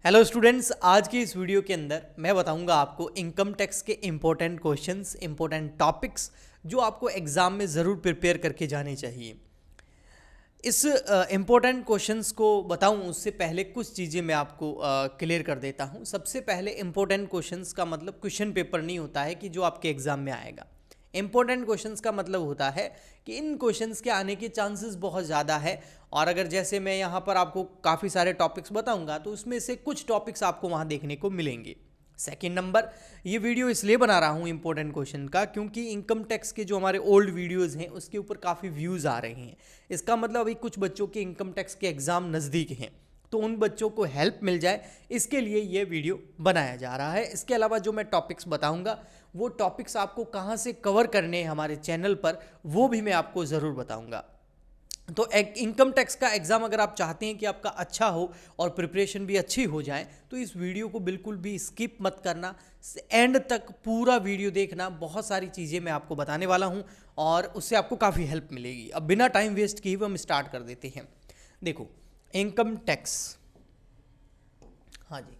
Hello students, आज की इस वीडियो के अंदर मैं बताऊंगा आपको इनकम टैक्स के इम्पोर्टेंट क्वेश्चंस, इम्पोर्टेंट टॉपिक्स जो आपको एग्जाम में ज़रूर प्रिपेयर करके जाने चाहिए। इस इम्पोर्टेंट क्वेश्चंस को बताऊं उससे पहले कुछ चीज़ें मैं आपको क्लियर कर देता हूं। सबसे पहले इम्पोर्टेंट क्वेश्चंस का मतलब क्वेश्चन पेपर नहीं होता है कि जो आपके एग्जाम में आएगा। इम्पोर्टेंट क्वेश्चंस का मतलब होता है कि इन क्वेश्चंस के आने के चांसेस बहुत ज़्यादा है। और अगर जैसे मैं यहाँ पर आपको काफ़ी सारे टॉपिक्स बताऊंगा तो उसमें से कुछ टॉपिक्स आपको वहाँ देखने को मिलेंगे। सेकेंड नंबर, ये वीडियो इसलिए बना रहा हूँ इम्पोर्टेंट क्वेश्चन का क्योंकि इनकम टैक्स के जो हमारे ओल्ड वीडियोज़ हैं उसके ऊपर काफ़ी व्यूज़ आ रहे हैं। इसका मतलब अभी कुछ बच्चों के इनकम टैक्स के एग्ज़ाम नज़दीक हैं, तो उन बच्चों को हेल्प मिल जाए इसके लिए ये वीडियो बनाया जा रहा है। इसके अलावा जो मैं टॉपिक्स बताऊंगा वो टॉपिक्स आपको कहाँ से कवर करने हैं हमारे चैनल पर, वो भी मैं आपको ज़रूर बताऊंगा। तो इनकम टैक्स का एग्ज़ाम अगर आप चाहते हैं कि आपका अच्छा हो और प्रिपरेशन भी अच्छी हो जाए तो इस वीडियो को बिल्कुल भी स्किप मत करना, एंड तक पूरा वीडियो देखना। बहुत सारी चीज़ें मैं आपको बताने वाला हूं और उससे आपको काफ़ी हेल्प मिलेगी। अब बिना टाइम वेस्ट किए हुए हम स्टार्ट कर देते हैं। देखो, इनकम टैक्स, हाँ जी,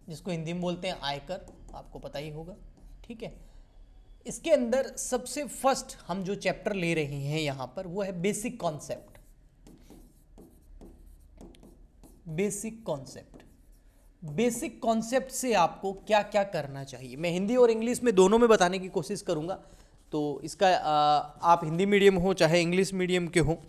जिसको हिंदी में बोलते हैं आयकर, आपको पता ही होगा, ठीक है। इसके अंदर सबसे फर्स्ट हम जो चैप्टर ले रहे हैं यहां पर वो है basic concept. Basic concept, basic concept से आपको क्या क्या करना चाहिए, मैं हिंदी और इंग्लिश में दोनों में बताने की कोशिश करूंगा। तो इसका आप हिंदी मीडियम हो चाहे इंग्लिश मीडियम के हो,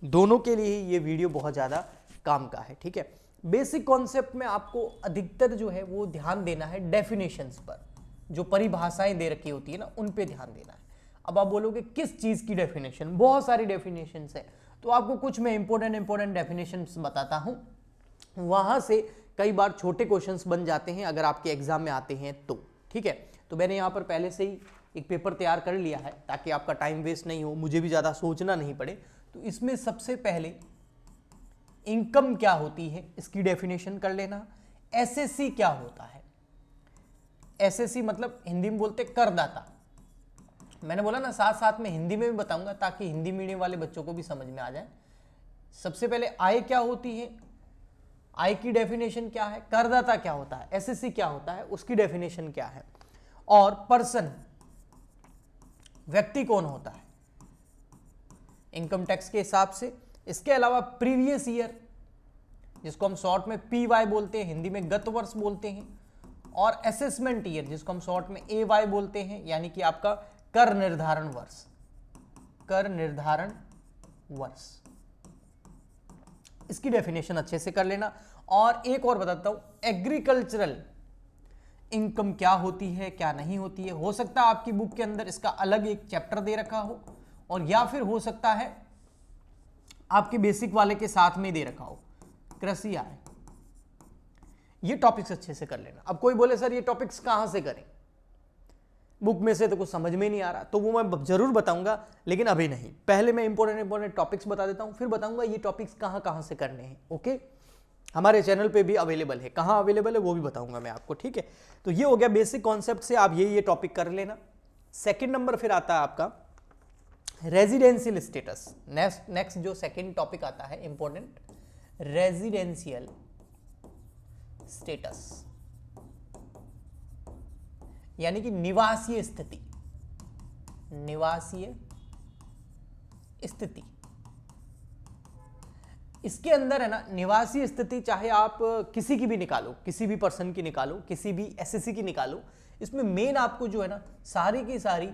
दोनों के लिए ये वीडियो बहुत ज़्यादा काम का है, ठीक है। बेसिक कॉन्सेप्ट में आपको अधिकतर जो है वो ध्यान देना है डेफिनेशंस पर, जो परिभाषाएं दे रखी होती है ना उन पे ध्यान देना है। अब आप बोलोगे किस चीज़ की डेफिनेशन, बहुत सारी डेफिनेशंस है, तो आपको कुछ मैं इंपॉर्टेंट डेफिनेशंस बताता हूँ। वहाँ से कई बार छोटे क्वेश्चंस बन जाते हैं अगर आपके एग्जाम में आते हैं तो, ठीक है। तो मैंने यहाँ पर पहले से ही एक पेपर तैयार कर लिया है ताकि आपका टाइम वेस्ट नहीं हो, मुझे भी ज़्यादा सोचना नहीं पड़े। तो इसमें सबसे पहले इनकम क्या होती है इसकी डेफिनेशन कर लेना। एसएससी क्या होता है, एसएससी मतलब हिंदी में बोलते करदाता। मैंने बोला ना साथ साथ में हिंदी में भी बताऊंगा ताकि हिंदी मीडियम वाले बच्चों को भी समझ में आ जाए। सबसे पहले आय क्या होती है, आय की डेफिनेशन क्या है, करदाता क्या होता है, एसएससी क्या होता है उसकी डेफिनेशन क्या है, और पर्सन व्यक्ति कौन होता है इनकम टैक्स के हिसाब से। इसके अलावा प्रीवियस ईयर जिसको हम शॉर्ट में पीवाई बोलते हैं, हिंदी में गत वर्ष बोलते हैं, और असेसमेंट ईयर जिसको हम शॉर्ट में एवाई बोलते हैं, यानी कि आपका कर निर्धारण वर्ष, कर निर्धारण वर्ष। इसकी डेफिनेशन अच्छे से कर लेना। और एक और बताता हूं, एग्रीकल्चरल इनकम क्या होती है क्या नहीं होती है। हो सकता है आपकी बुक के अंदर इसका अलग एक चैप्टर दे रखा हो, और या फिर हो सकता है आपके बेसिक वाले के साथ में दे रखा हो, कृषि आय। ये टॉपिक्स अच्छे से कर लेना। अब कोई बोले सर ये टॉपिक्स कहां से करें, बुक में से तो कुछ समझ में नहीं आ रहा, तो वो मैं जरूर बताऊंगा, लेकिन अभी नहीं। पहले मैं इंपॉर्टेंट टॉपिक्स बता देता हूं, फिर बताऊंगा ये टॉपिक्स कहां कहां से करने हैं। ओके, हमारे चैनल पे भी अवेलेबल है, कहां अवेलेबल है वो भी बताऊंगा मैं आपको, ठीक है। तो ये हो गया बेसिक कॉन्सेप्ट से आप ये टॉपिक कर लेना। सेकेंड नंबर फिर आता है आपका रेजिडेंशियल स्टेटस। नेक्स्ट जो सेकेंड टॉपिक आता है इंपॉर्टेंट, रेजिडेंशियल स्टेटस, यानी कि निवासीय स्थिति। निवासीय स्थिति, इसके अंदर है ना निवासीय स्थिति, चाहे आप किसी की भी निकालो, किसी भी पर्सन की निकालो, किसी भी एसएससी की निकालो, इसमें मेन आपको जो है ना सारी की सारी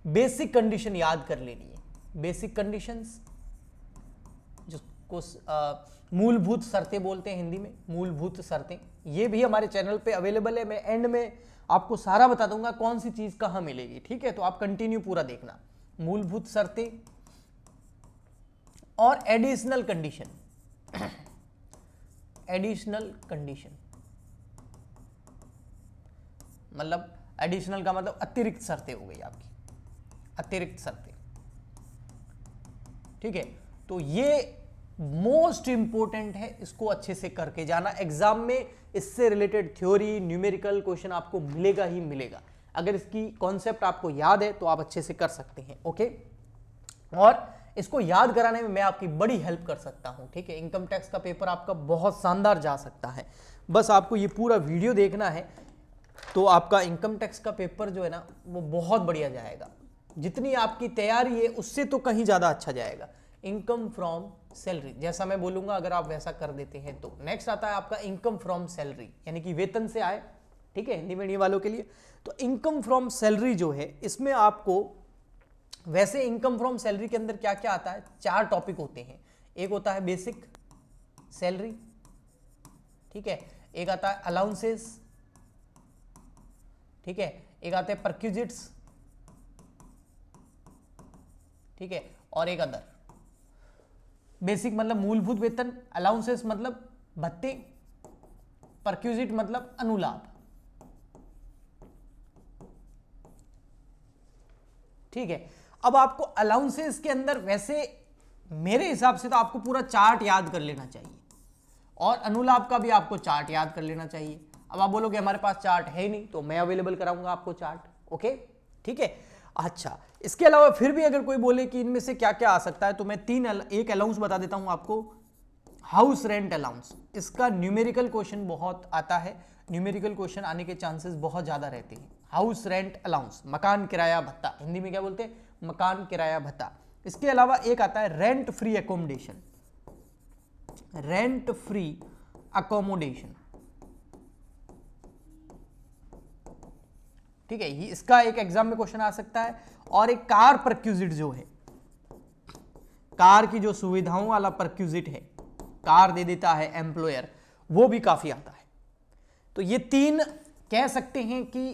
बेसिक कंडीशन याद कर लेनी है। बेसिक कंडीशंस जिसको मूलभूत शर्तें बोलते हैं हिंदी में, मूलभूत शर्तें, ये भी हमारे चैनल पे अवेलेबल है। मैं एंड में आपको सारा बता दूंगा कौन सी चीज कहां मिलेगी, ठीक है। तो आप कंटिन्यू पूरा देखना। मूलभूत शर्तें और एडिशनल कंडीशन। एडिशनल कंडीशन मतलब एडिशनल का मतलब अतिरिक्त शर्तें हो गई आपकी, अतिरिक्त शर्तें, ठीक है। तो ये मोस्ट इंपॉर्टेंट है, इसको अच्छे से करके जाना। एग्जाम में इससे रिलेटेड थ्योरी न्यूमेरिकल क्वेश्चन आपको मिलेगा ही मिलेगा। अगर इसकी कॉन्सेप्ट आपको याद है तो आप अच्छे से कर सकते हैं। ओके, और इसको याद कराने में मैं आपकी बड़ी हेल्प कर सकता हूं। ठीक है, इनकम टैक्स का पेपर आपका बहुत शानदार जा सकता है। बस आपको ये पूरा वीडियो देखना है तो आपका इनकम टैक्स का पेपर जो है ना वो बहुत बढ़िया जाएगा। जितनी आपकी तैयारी है उससे तो कहीं ज़्यादा अच्छा जाएगा। इनकम फ्रॉम सैलरी, जैसा मैं बोलूँगा अगर आप वैसा कर देते हैं तो। नेक्स्ट आता है आपका इनकम फ्रॉम सैलरी, यानी कि वेतन से आए। ठीक है, हिंदी मीडियम वालों के लिए तो इनकम फ्रॉम सैलरी जो है इसमें आपको, वैसे इनकम फ्रॉम सैलरी के अंदर क्या क्या आता है, 4 टॉपिक होते हैं। एक होता है बेसिक सैलरी, ठीक है, एक आता है अलाउंसेस, ठीक है, एक आते हैं परक्यूजिट्स, ठीक है, और एक अदर। बेसिक मतलब मूलभूत वेतन, अलाउंसेस मतलब भत्ते, परक्यूजिट मतलब अनुलाभ। ठीक है, अब आपको अलाउंसेस के अंदर वैसे मेरे हिसाब से तो आपको पूरा चार्ट याद कर लेना चाहिए और अनुलाभ का भी आपको चार्ट याद कर लेना चाहिए। अब आप बोलोगे हमारे पास चार्ट है ही नहीं, तो मैं अवेलेबल कराऊंगा आपको चार्ट। ओके, ठीक है। अच्छा, इसके अलावा फिर भी अगर कोई बोले कि इनमें से क्या क्या आ सकता है तो मैं एक अलाउंस बता देता हूं आपको, हाउस रेंट अलाउंस। इसका न्यूमेरिकल क्वेश्चन बहुत आता है, न्यूमेरिकल क्वेश्चन आने के चांसेस बहुत ज्यादा रहते हैं। हाउस रेंट अलाउंस, मकान किराया भत्ता, हिंदी में क्या बोलते हैं, मकान किराया भत्ता। इसके अलावा एक आता है rent free accommodation, rent free accommodation. ठीक है, इसका एक एग्जाम में क्वेश्चन आ सकता है। और एक कार परक्यूजिट जो है, कार की जो सुविधाओं वाला परक्यूजिट है, कार दे देता है एम्प्लॉयर, वो भी काफी आता है। तो ये 3 कह सकते हैं कि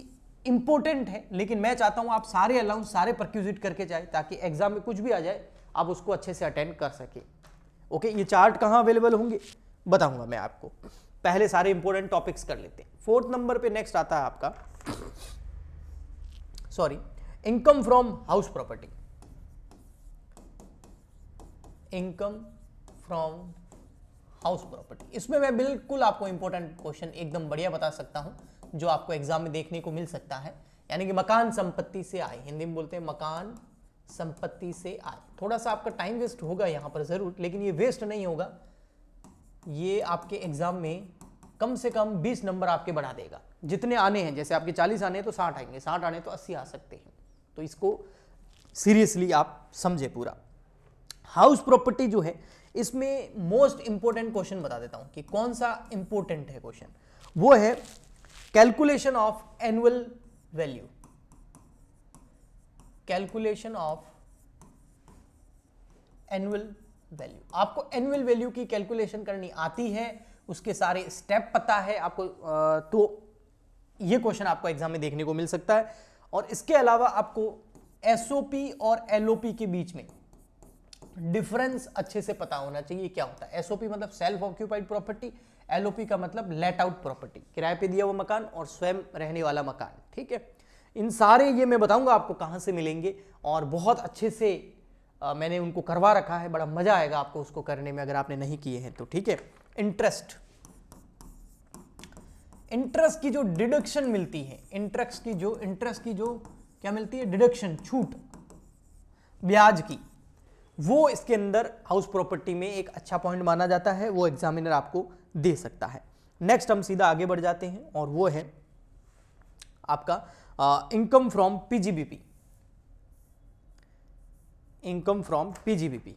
इंपॉर्टेंट है, लेकिन मैं चाहता हूं आप सारे अलाउंस, सारे परक्यूजिट करके जाए ताकि एग्जाम में कुछ भी आ जाए आप उसको अच्छे से अटेंड कर सके। ओके, ये चार्ट कहां अवेलेबल होंगे बताऊंगा मैं आपको। पहले सारे इंपॉर्टेंट टॉपिक्स कर लेते हैं। 4th नंबर पे नेक्स्ट आता है आपका, sorry, income from house property. Income from house property, इसमें मैं बिल्कुल आपको इंपॉर्टेंट क्वेश्चन एकदम बढ़िया बता सकता हूं जो आपको एग्जाम में देखने को मिल सकता है, यानी कि मकान संपत्ति से आए, हिंदी में बोलते हैं मकान संपत्ति से आए। थोड़ा सा आपका टाइम वेस्ट होगा यहां पर जरूर, लेकिन ये वेस्ट नहीं होगा, ये आपके एग्जाम में कम से कम 20 नंबर आपके बढ़ा देगा। जितने आने हैं, जैसे आपके 40 आने हैं तो 60 आएंगे, 60 आने तो 80 आ सकते हैं। तो इसको सीरियसली आप समझे पूरा। हाउस प्रॉपर्टी जो है इसमें मोस्ट इंपोर्टेंट क्वेश्चन बता देता हूं कि कौन सा इंपोर्टेंट है क्वेश्चन, वो है calculation of annual value. Calculation of annual value, आपको एनुअल वैल्यू की कैलकुलेशन करनी आती है, उसके सारे स्टेप पता है आपको, तो ये क्वेश्चन आपको एग्जाम में देखने को मिल सकता है। और इसके अलावा आपको एसओपी और एलओपी के बीच में डिफरेंस अच्छे से पता होना चाहिए क्या होता है। एसओपी मतलब सेल्फ ऑक्यूपाइड प्रॉपर्टी, एलओपी का मतलब लेट आउट प्रॉपर्टी, किराए पे दिया हुआ मकान और स्वयं रहने वाला मकान। ठीक है, इन सारे ये मैं बताऊंगा आपको कहां से मिलेंगे और बहुत अच्छे से मैंने उनको करवा रखा है, बड़ा मजा आएगा आपको उसको करने में अगर आपने नहीं किए हैं तो। ठीक है, इंटरेस्ट, इंटरेस्ट की जो डिडक्शन मिलती है, इंटरेस्ट की जो क्या मिलती है, डिडक्शन, छूट ब्याज की, वो इसके अंदर हाउस प्रॉपर्टी में एक अच्छा पॉइंट माना जाता है, वो एग्जामिनर आपको दे सकता है। नेक्स्ट हम सीधा आगे बढ़ जाते हैं और वो है आपका income from PGBP. Income from PGBP,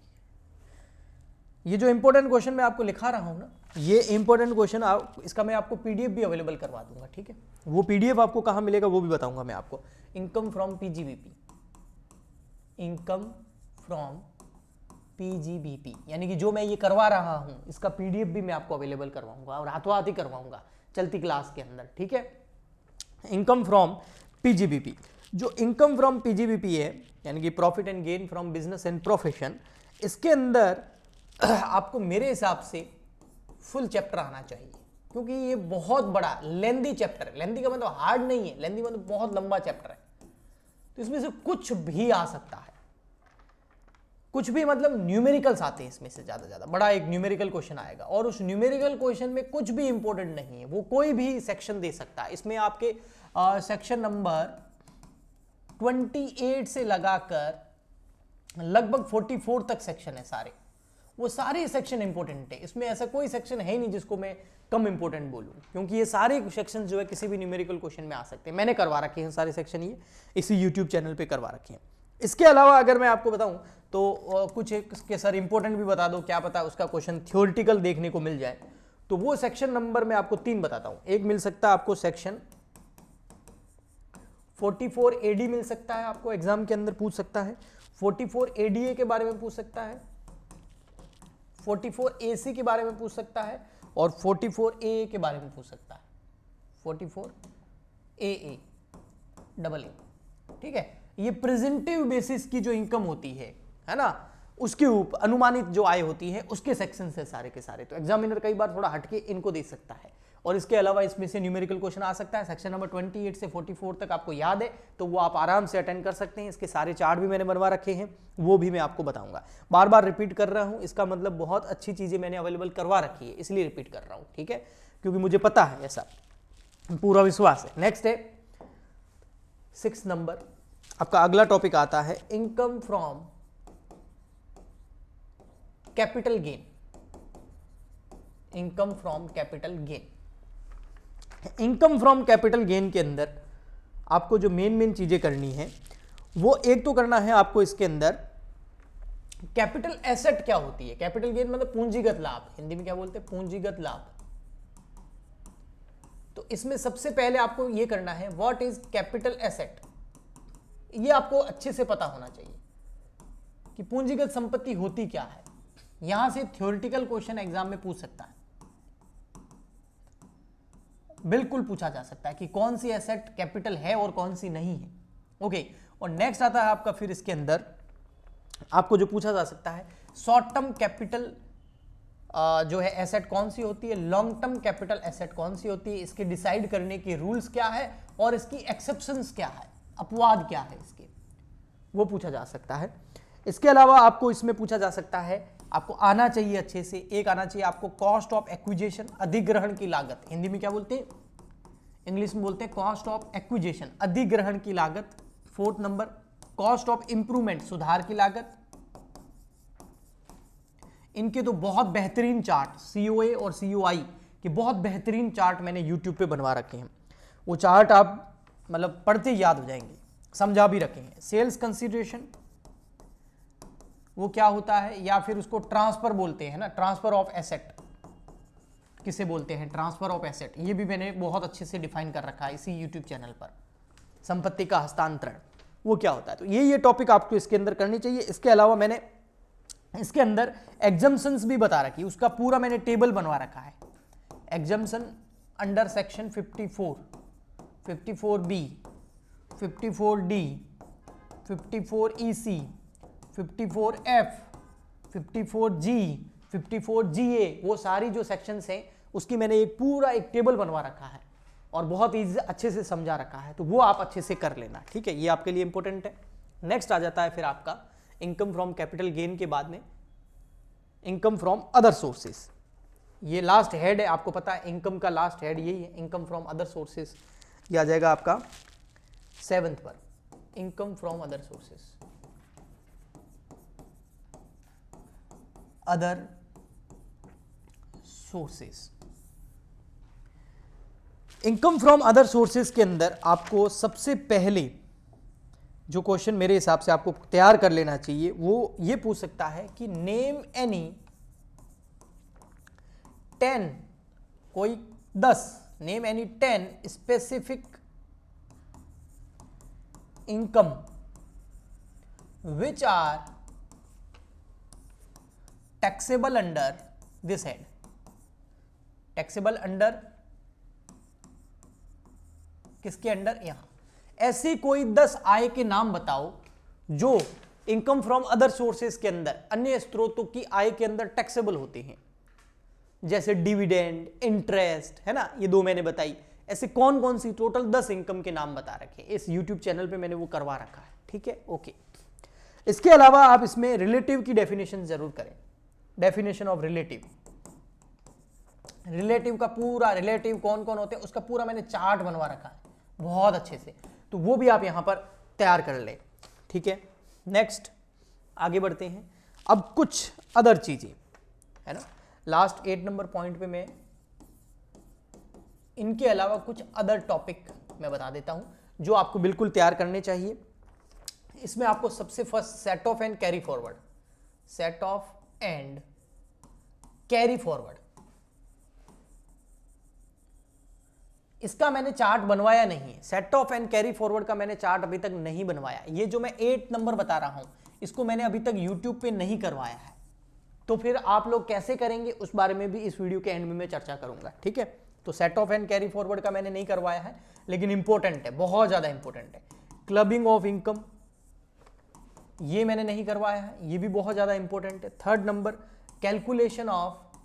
ये जो इंपॉर्टेंट क्वेश्चन मैं आपको लिखा रहा हूं ना, ये इंपॉर्टेंट क्वेश्चन इसका मैं आपको पीडीएफ भी अवेलेबल करवा दूंगा। ठीक है, वो पीडीएफ आपको कहां मिलेगा वो भी बताऊंगा मैं आपको। Income from PGBP, income from PGBP, यानी कि जो मैं ये करवा रहा हूं इसका पीडीएफ भी मैं आपको अवेलेबल करवाऊंगा और हाथों हाथ ही करवाऊंगा चलती क्लास के अंदर। ठीक है, इनकम फ्रॉम पीजीबीपी, जो इनकम फ्रॉम पीजीबीपी है यानी कि profit and gain from business and profession, इसके अंदर आपको मेरे हिसाब से फुल चैप्टर आना चाहिए, क्योंकि ये बहुत बड़ा लेंदी चैप्टर है। लेंदी का मतलब हार्ड नहीं है, लेंदी मतलब बहुत लंबा चैप्टर है, तो इसमें से कुछ भी आ सकता है, कुछ भी मतलब न्यूमेरिकल्स आते हैं इसमें से ज्यादा बड़ा एक न्यूमेरिकल क्वेश्चन आएगा और उस न्यूमेरिकल क्वेश्चन में कुछ भी इंपॉर्टेंट नहीं है, वो कोई भी सेक्शन दे सकता है। इसमें आपके सेक्शन नंबर 28 से लगाकर लगभग 44 तक सेक्शन है सारे, वो सारे सेक्शन इंपॉर्टेंट है। इसमें ऐसा कोई सेक्शन है ही नहीं जिसको मैं कम इंपॉर्टेंट बोलूं, क्योंकि ये सारे सेक्शन जो है किसी भी न्यूमेरिकल क्वेश्चन में आ सकते हैं। मैंने करवा रखे हैं सारे सेक्शन, ये इसी यूट्यूब चैनल पे करवा रखे हैं। इसके अलावा अगर मैं आपको बताऊं तो कुछ एक के सर इंपॉर्टेंट भी बता दो, क्या पता उसका क्वेश्चन थ्योरेटिकल देखने को मिल जाए, तो वो सेक्शन नंबर मैं आपको 3 बताता हूं। एक मिल सकता है आपको सेक्शन 44 AD मिल सकता है, आपको एग्जाम के अंदर पूछ सकता है। 44 ADA के बारे में पूछ सकता है, 44 AC के बारे में पूछ सकता है, और 44 AA के बारे में पूछ सकता है, 44 AA डबल ए। ठीक है, ये प्रेजेंटिव बेसिस की जो इनकम होती है ना, उसके ऊपर अनुमानित जो आय होती है उसके सेक्शन से सारे के सारे। तो एग्जामिनर कई बार थोड़ा हटके इनको दे सकता है, और इसके अलावा इसमें से न्यूमेरिकल क्वेश्चन आ सकता है। सेक्शन नंबर 28 से 44 तक आपको याद है तो वो आप आराम से अटेंड कर सकते हैं। इसके सारे चार्ट भी मैंने बनवा रखे हैं, वो भी मैं आपको बताऊंगा। बार बार रिपीट कर रहा हूं, इसका मतलब बहुत अच्छी चीजें मैंने अवेलेबल करवा रखी है, इसलिए रिपीट कर रहा हूं। ठीक है, क्योंकि मुझे पता है, ऐसा पूरा विश्वास है। नेक्स्ट है 6 नंबर, आपका अगला टॉपिक आता है income from capital gain. Income from capital gain. Income from capital gain के अंदर आपको जो मेन चीजें करनी है, वो एक तो करना है आपको इसके अंदर कैपिटल एसेट क्या होती है। कैपिटल गेन मतलब पूंजीगत लाभ, हिंदी में क्या बोलते हैं, पूंजीगत लाभ। तो इसमें सबसे पहले आपको यह करना है व्हाट इज कैपिटल एसेट। यह आपको अच्छे से पता होना चाहिए कि पूंजीगत संपत्ति होती क्या है। यहां से थ्योरेटिकल क्वेश्चन एग्जाम में पूछ सकता है, बिल्कुल पूछा जा सकता है कि कौन सी एसेट कैपिटल है और कौन सी नहीं है। ओके, और नेक्स्ट आता है आपका फिर इसके अंदर आपको जो पूछा जा सकता है शॉर्ट टर्म कैपिटल जो है एसेट कौन सी होती है, लॉन्ग टर्म कैपिटल एसेट कौन सी होती है, इसके डिसाइड करने के रूल्स क्या है और इसकी एक्सेप्शंस क्या है, अपवाद क्या है इसके, वो पूछा जा सकता है। इसके अलावा आपको इसमें पूछा जा सकता है, आपको आना चाहिए अच्छे से, एक आना चाहिए आपको कॉस्ट ऑफ एक्विजिशन, अधिग्रहण की लागत। हिंदी में क्या बोलते हैं, इंग्लिश में बोलते हैं कॉस्ट ऑफ एक्विजिशन, अधिग्रहण की लागत। 4th number cost of improvement, सुधार की लागत। इनके तो बहुत बेहतरीन चार्ट COA और COI के बहुत बेहतरीन चार्ट मैंने YouTube पे बनवा रखे हैं। वो चार्ट आप मतलब पढ़ते ही याद हो जाएंगे, समझा भी रखे हैं। सेल्स कंसीडरेशन वो क्या होता है, या फिर उसको ट्रांसफर बोलते हैं ना, ट्रांसफर ऑफ एसेट किसे बोलते हैं, ट्रांसफर ऑफ एसेट। ये भी मैंने बहुत अच्छे से डिफाइन कर रखा है इसी यूट्यूब चैनल पर। संपत्ति का हस्तांतरण वो क्या होता है, तो ये टॉपिक आपको इसके अंदर करनी चाहिए। इसके अलावा मैंने इसके अंदर एग्जम्पशंस भी बता रखी, उसका पूरा मैंने टेबल बनवा रखा है। Exemption under section 54, 54B, 54D, 54EC, 54F, 54G, 54GA, वो सारी जो सेक्शंस हैं उसकी मैंने एक पूरा एक टेबल बनवा रखा है और बहुत ही अच्छे से समझा रखा है, तो वो आप अच्छे से कर लेना। ठीक है, ये आपके लिए इंपॉर्टेंट है। नेक्स्ट आ जाता है फिर आपका इनकम फ्रॉम कैपिटल गेन के बाद में इनकम फ्रॉम अदर सोर्सेस। ये लास्ट हेड है, आपको पता है इनकम का लास्ट हेड यही है, इनकम फ्रॉम अदर सोर्सेस। ये आ जाएगा आपका 7th पर, income from other sources, other sources. Income from other sources के अंदर आपको सबसे पहले जो क्वेश्चन मेरे हिसाब से आपको तैयार कर लेना चाहिए वो ये पूछ सकता है कि नेम एनी 10, कोई 10, name any 10 specific income which are taxable under this head. Taxable under किसके अंडर, यहां ऐसी कोई 10 आय के नाम बताओ जो इनकम फ्रॉम अदर सोर्सेस के अंदर, अन्य स्रोतों की आय के अंदर टैक्सेबल होते हैं, जैसे डिविडेंड, इंटरेस्ट, है ना, ये 2 मैंने बताई। ऐसे कौन कौन सी टोटल 10 इनकम के नाम बता रखे, इस यूट्यूब चैनल पे मैंने वो करवा रखा है। ठीक है, ओके। इसके अलावा आप इसमें रिलेटिव की डेफिनेशन जरूर करें, डेफिनेशन ऑफ रिलेटिव। रिलेटिव का पूरा, रिलेटिव कौन कौन होते हैं उसका पूरा मैंने चार्ट बनवा रखा है बहुत अच्छे से, तो वो भी आप यहां पर तैयार कर ले। ठीक है, नेक्स्ट आगे बढ़ते हैं। अब कुछ अदर चीजें है ना, लास्ट 8 नंबर पॉइंट पे मैं इनके अलावा कुछ अदर टॉपिक मैं बता देता हूं जो आपको बिल्कुल तैयार करने चाहिए। इसमें आपको सबसे first set of and carry forward, set of and carry forward, इसका मैंने चार्ट बनवाया नहीं है। Set of and carry forward का मैंने चार्ट अभी तक नहीं बनवाया। ये जो मैं 8 नंबर बता रहा हूं इसको मैंने अभी तक YouTube पे नहीं करवाया है, तो फिर आप लोग कैसे करेंगे उस बारे में भी इस वीडियो के एंड में मैं चर्चा करूंगा। ठीक है, तो set of and carry forward का मैंने नहीं करवाया है, लेकिन इंपॉर्टेंट है, बहुत ज्यादा इंपॉर्टेंट है। क्लबिंग ऑफ इनकम ये मैंने नहीं करवाया है, ये भी बहुत ज्यादा इंपॉर्टेंट है। 3rd number calculation of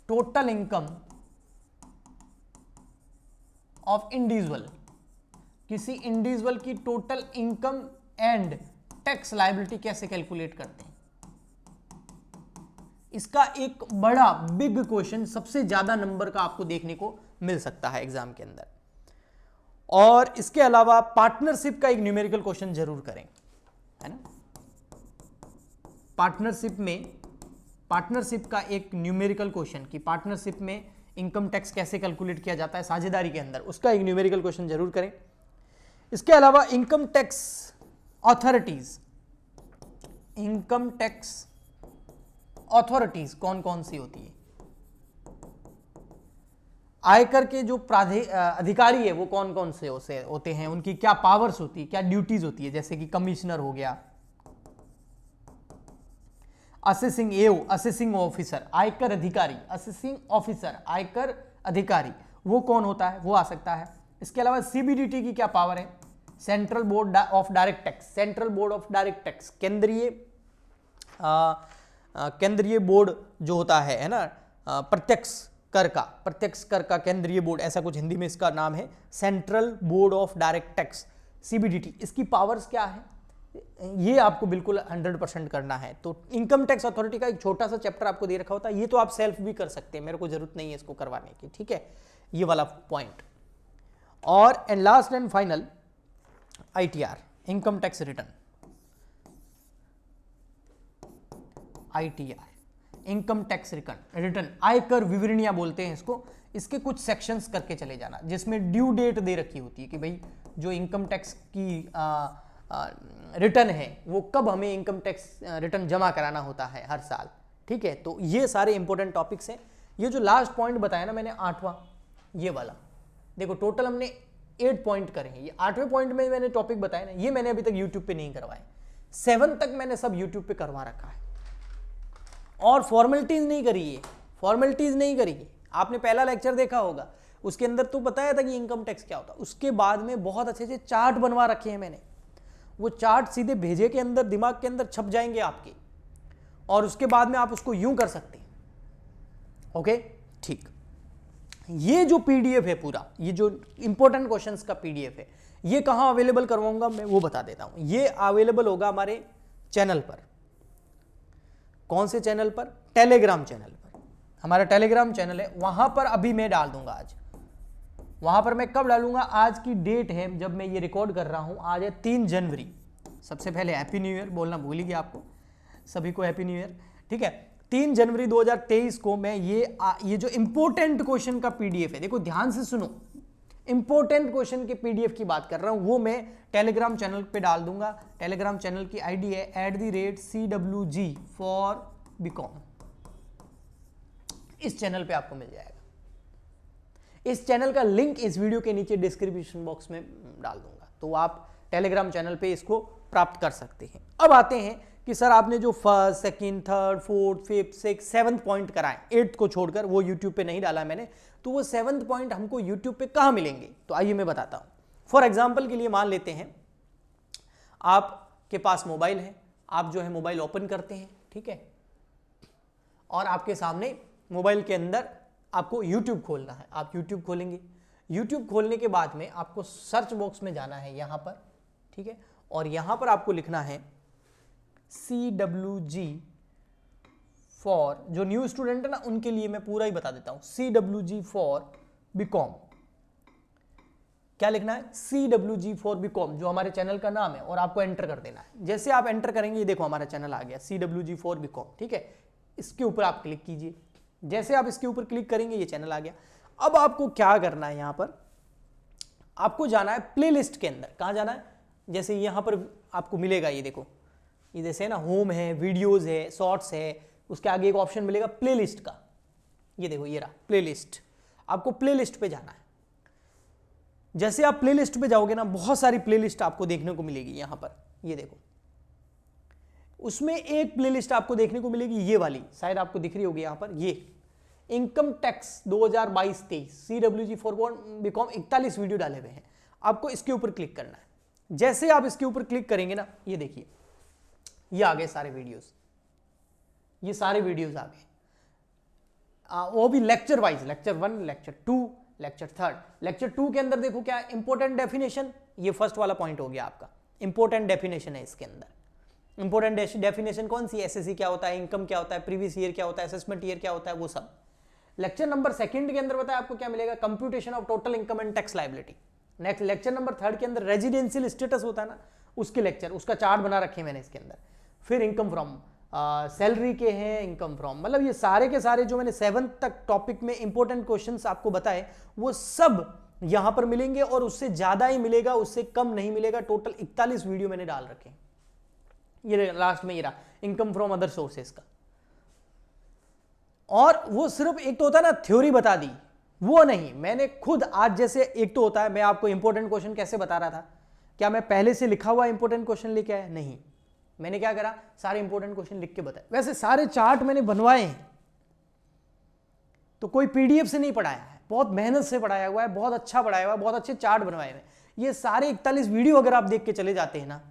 total income of individual, किसी इंडिविजुअल की total income and tax liability कैसे कैलकुलेट करते हैं, इसका एक बड़ा बिग क्वेश्चन सबसे ज्यादा नंबर का आपको देखने को मिल सकता है एग्जाम के अंदर। और इसके अलावा पार्टनरशिप का एक न्यूमेरिकल क्वेश्चन जरूर करें, है ना। पार्टनरशिप का एक न्यूमेरिकल क्वेश्चन कि पार्टनरशिप में इनकम टैक्स कैसे कैलकुलेट किया जाता है साझेदारी के अंदर, उसका एक न्यूमेरिकल क्वेश्चन जरूर करें। इसके अलावा income tax authorities, income tax authorities कौन कौन सी होती है, आयकर के जो अधिकारी है वो कौन कौन से होते हैं, उनकी क्या पावर्स होती है, क्या ड्यूटीज होती है, जैसे कि कमिश्नर हो गया, असेसिंग एओ, असेसिंग ऑफिसर, आयकर अधिकारी, असेसिंग ऑफिसर, आयकर अधिकारी वो कौन होता है, वो आ सकता है। इसके अलावा सीबीडीटी की क्या पावर है, central board of direct tax, central board of direct tax, केंद्रीय बोर्ड जो होता है ना, प्रत्यक्ष कर का केंद्रीय बोर्ड, ऐसा कुछ हिंदी में इसका नाम है, central board of direct tax, CBDT, इसकी पावर्स क्या है, ये आपको बिल्कुल 100% करना है। तो इनकम टैक्स अथॉरिटी का एक छोटा सा चैप्टर आपको दे रखा होता है, ये तो आप सेल्फ भी कर सकते हैं, मेरे को जरूरत नहीं है इसको करवाने की। ठीक है, ये वाला पॉइंट। और and last and final ITR, income tax return, ITR income tax return, आयकर विवरणियां बोलते हैं इसको। इसके कुछ सेक्शंस करके चले जाना जिसमें ड्यू डेट दे रखी होती है कि भाई जो इनकम टैक्स की रिटर्न है वो कब हमें इनकम टैक्स रिटर्न जमा कराना होता है हर साल। ठीक है, तो ये सारे इंपॉर्टेंट टॉपिक्स हैं। ये जो लास्ट पॉइंट बताया ना मैंने 8वां, ये वाला देखो, टोटल हमने 8 पॉइंट करे हैं। ये 8वें पॉइंट में मैंने टॉपिक बताया ना, ये मैंने अभी तक यूट्यूब पे नहीं करवाए, 7 तक मैंने सब यूट्यूब पे करवा रखा है। और फॉर्मेलिटीज नहीं करी है, फॉर्मेलिटीज नहीं करी है। आपने पहला लेक्चर देखा होगा, उसके अंदर तो बताया था कि इनकम टैक्स क्या होता है। उसके बाद में बहुत अच्छे से चार्ट बनवा रखे हैं मैंने, वो चार्ट सीधे भेजे के अंदर दिमाग के अंदर छप जाएंगे आपके, और उसके बाद में आप उसको यूं कर सकते हैं। ओके, ठीक। ये जो पीडीएफ है पूरा, ये जो इंपॉर्टेंट क्वेश्चंस का पीडीएफ है, ये कहां अवेलेबल करवाऊंगा मैं वो बता देता हूं। ये अवेलेबल होगा हमारे चैनल पर। कौन से चैनल पर? टेलीग्राम चैनल पर। हमारा टेलीग्राम चैनल है, वहां पर अभी मैं डाल दूंगा आज। वहां पर मैं कब डालूंगा? आज की डेट है जब मैं ये रिकॉर्ड कर रहा हूं, आज है 3 जनवरी। सबसे पहले हैप्पी न्यू ईयर बोलना भूल ही गया आपको, सभी को हैप्पी न्यू ईयर। ठीक है, 3 जनवरी 2023 को मैं ये जो इंपॉर्टेंट क्वेश्चन का पीडीएफ है, देखो ध्यान से सुनो, इंपॉर्टेंट क्वेश्चन के पीडीएफ की बात कर रहा हूं, वो मैं टेलीग्राम चैनल पे डाल दूंगा। टेलीग्राम चैनल की आईडी है @CWG for BCom। इस चैनल पे आपको मिल जाएगा। इस चैनल का लिंक इस वीडियो के नीचे डिस्क्रिप्शन बॉक्स में डाल दूंगा, तो आप टेलीग्राम चैनल पे इसको प्राप्त कर सकते हैं। अब आते हैं कि सर आपने जो 1st, 2nd, 3rd, 4th, 5th, 6th, 7th point कराए, 8th को छोड़कर, वो यूट्यूब पे नहीं डाला मैंने, तो वो 7th पॉइंट हमको यूट्यूब पे कहां मिलेंगे? तो आइए मैं बताता हूं। फॉर एग्जाम्पल के लिए मान लेते हैं आपके पास मोबाइल है, आप जो है मोबाइल ओपन करते हैं, ठीक है, और आपके सामने मोबाइल के अंदर आपको YouTube खोलना है। आप YouTube खोलेंगे, YouTube खोलने के बाद में आपको सर्च बॉक्स में जाना है यहां पर, ठीक है, और यहां पर आपको लिखना है CWG फॉर, जो न्यू स्टूडेंट है ना उनके लिए मैं पूरा ही बता देता हूं, CWG फॉर BCom। क्या लिखना है, CWG फॉर बीकॉम, जो हमारे चैनल का नाम है, और आपको एंटर कर देना है। जैसे आप एंटर करेंगे, ये देखो हमारा चैनल आ गया CWG फॉर बीकॉम, ठीक है। इसके ऊपर आप क्लिक कीजिए। जैसे आप इसके ऊपर क्लिक करेंगे, ये चैनल आ गया। अब आपको क्या करना है, यहां पर आपको जाना है प्लेलिस्ट के अंदर। कहां जाना है, जैसे यहां पर आपको मिलेगा, ये देखो, ये जैसे ना होम है, वीडियोस है, शॉर्ट्स है, उसके आगे एक ऑप्शन मिलेगा प्लेलिस्ट का। ये देखो, ये रहा प्लेलिस्ट। आपको प्लेलिस्ट पे जाना है। जैसे आप प्लेलिस्ट पे जाओगे ना, बहुत सारी प्लेलिस्ट आपको देखने को मिलेगी यहां पर, ये देखो। उसमें एक प्लेलिस्ट आपको देखने को मिलेगी, ये वाली, शायद आपको दिख रही होगी यहां पर, ये income tax 2022-23 CWG for BCom 41 video डाले हुए हैं। आपको इसके ऊपर क्लिक करना है। जैसे आप इसके ऊपर क्लिक करेंगे ना, ये देखिए, ये आ गए सारे वीडियोस, ये सारे वीडियोस आ गए, वो भी lecture wise, lecture 1, lecture 2, lecture 3। Lecture 2 के अंदर देखो क्या, इंपोर्टेंट डेफिनेशन, ये फर्स्ट वाला पॉइंट हो गया आपका, इंपोर्टेंट डेफिनेशन है इसके अंदर। इंपोर्टेंट डेफिनेशन कौन सी, एसएससी क्या होता है, इनकम क्या होता है, प्रीवियस ईयर क्या होता है, असेसमेंट ईयर क्या होता है, वो सब। लेक्चर नंबर 2 के अंदर बताया आपको क्या मिलेगा, computation of total income and tax liability. Next lecture number 3 के अंदर रेजिडेंशियल स्टेटस होता है ना, उसके लेक्चर, उसका चार्ट बना रखे मैंने इसके अंदर। फिर इनकम फ्रॉम सैलरी के हैं, इनकम फ्रॉम, मतलब ये सारे के सारे जो मैंने 7 तक टॉपिक में इंपॉर्टेंट क्वेश्चंस आपको बताए, वो सब यहां पर मिलेंगे, और उससे ज्यादा ही मिलेगा, उससे कम नहीं मिलेगा। टोटल 41 वीडियो मैंने डाल रखे हैं। ये लास्ट में ये रहा इनकम फ्रॉम अदर सोर्सेस का। और वो सिर्फ एक तो होता है ना थ्योरी बता दी, वो नहीं, मैंने खुद आज, जैसे एक तो होता है मैं आपको इंपॉर्टेंट क्वेश्चन कैसे बता रहा था, क्या मैं पहले से लिखा हुआ इंपॉर्टेंट क्वेश्चन लेके आया, नहीं, मैंने क्या करा, सारे इंपॉर्टेंट क्वेश्चन लिख के बताए। वैसे सारे चार्ट मैंने बनवाए हैं, तो कोई पीडीएफ से नहीं पढ़ाया है, बहुत मेहनत से पढ़ाया हुआ है, बहुत अच्छा पढ़ाया हुआ है, बहुत अच्छे चार्ट बनवाए हुए। ये सारे 41 वीडियो अगर आप देख के चले जाते हैं ना,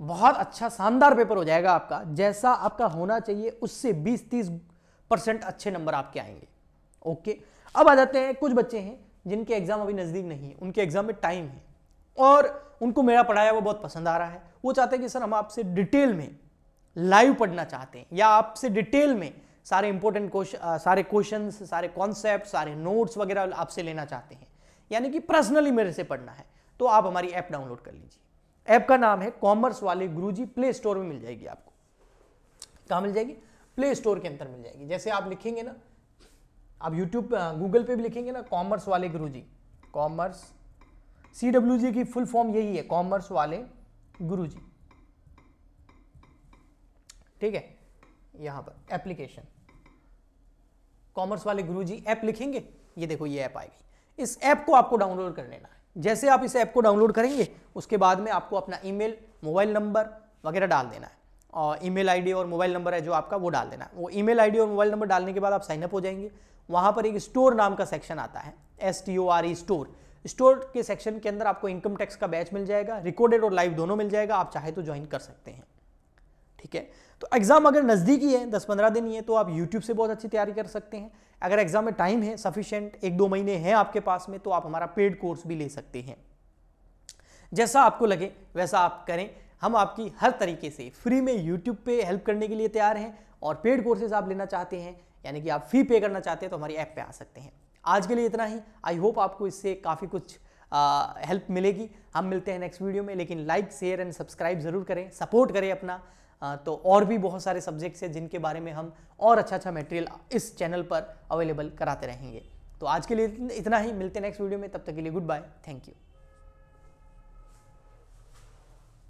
बहुत अच्छा शानदार पेपर हो जाएगा आपका, जैसा आपका होना चाहिए उससे 20-30% अच्छे नंबर आपके आएंगे। ओके, अब आ जाते हैं, कुछ बच्चे हैं जिनके एग्जाम अभी नजदीक नहीं है, उनके एग्जाम में टाइम है, और उनको मेरा पढ़ाया वो बहुत पसंद आ रहा है। वो चाहते हैं कि सर हम आपसे डिटेल में लाइव पढ़ना चाहते हैं, या आपसे डिटेल में सारे इंपॉर्टेंट क्वेश्चन, सारे क्वेश्चंस, सारे कॉन्सेप्ट, सारे नोट्स वगैरह आपसे लेना चाहते हैं, यानी कि पर्सनली मेरे से पढ़ना है, तो आप हमारी ऐप डाउनलोड कर लीजिए। ऐप का नाम है कॉमर्स वाले गुरुजी, प्ले स्टोर में मिल जाएगी आपको। कहाँ मिल जाएगी, प्ले स्टोर के अंदर मिल जाएगी। जैसे आप लिखेंगे ना, आप यूट्यूब, गूगल पे भी लिखेंगे ना कॉमर्स वाले गुरुजी, कॉमर्स, CWG की फुल फॉर्म यही है, कॉमर्स वाले गुरुजी, ठीक है। यहां पर एप्लीकेशन कॉमर्स वाले गुरुजी ऐप लिखेंगे, ये देखो ये ऐप आएगी। इस ऐप को आपको डाउनलोड कर लेना है। जैसे आप इस ऐप को डाउनलोड करेंगे, उसके बाद में आपको अपना ईमेल, मोबाइल नंबर वगैरह डाल देना है, और ईमेल आईडी और मोबाइल नंबर है जो आपका, वो डाल देना है। वो ईमेल आईडी और मोबाइल नंबर डालने के बाद आप साइनअप हो जाएंगे। वहां पर एक स्टोर नाम का सेक्शन आता है, STORE स्टोर। स्टोर के सेक्शन के अंदर आपको इनकम टैक्स का बैच मिल जाएगा, रिकॉर्डेड और लाइव दोनों मिल जाएगा, आप चाहे तो ज्वाइन कर सकते हैं, ठीक है। तो एग्जाम अगर नजदीकी है, 10-15 दिन ही है, तो आप यूट्यूब से बहुत अच्छी तैयारी कर सकते हैं। अगर एग्जाम में टाइम है सफिशिएंट, 1-2 महीने हैं आपके पास में, तो आप हमारा पेड कोर्स भी ले सकते हैं। जैसा आपको लगे वैसा आप करें, हम आपकी हर तरीके से फ्री में यूट्यूब पे हेल्प करने के लिए तैयार हैं। और पेड कोर्सेज आप लेना चाहते हैं, यानी कि आप फी पे करना चाहते हैं, तो हमारी ऐप पे आ सकते हैं। आज के लिए इतना ही। आई होप आपको इससे काफ़ी कुछ हेल्प मिलेगी। हम मिलते हैं नेक्स्ट वीडियो में, लेकिन लाइक, शेयर एंड सब्सक्राइब जरूर करें, सपोर्ट करें अपना। तो और भी बहुत सारे सब्जेक्ट्स हैं जिनके बारे में हम और अच्छा मटेरियल इस चैनल पर अवेलेबल कराते रहेंगे। तो आज के लिए इतना ही, मिलते हैं नेक्स्ट वीडियो में, तब तक के लिए गुड बाय, थैंक यू।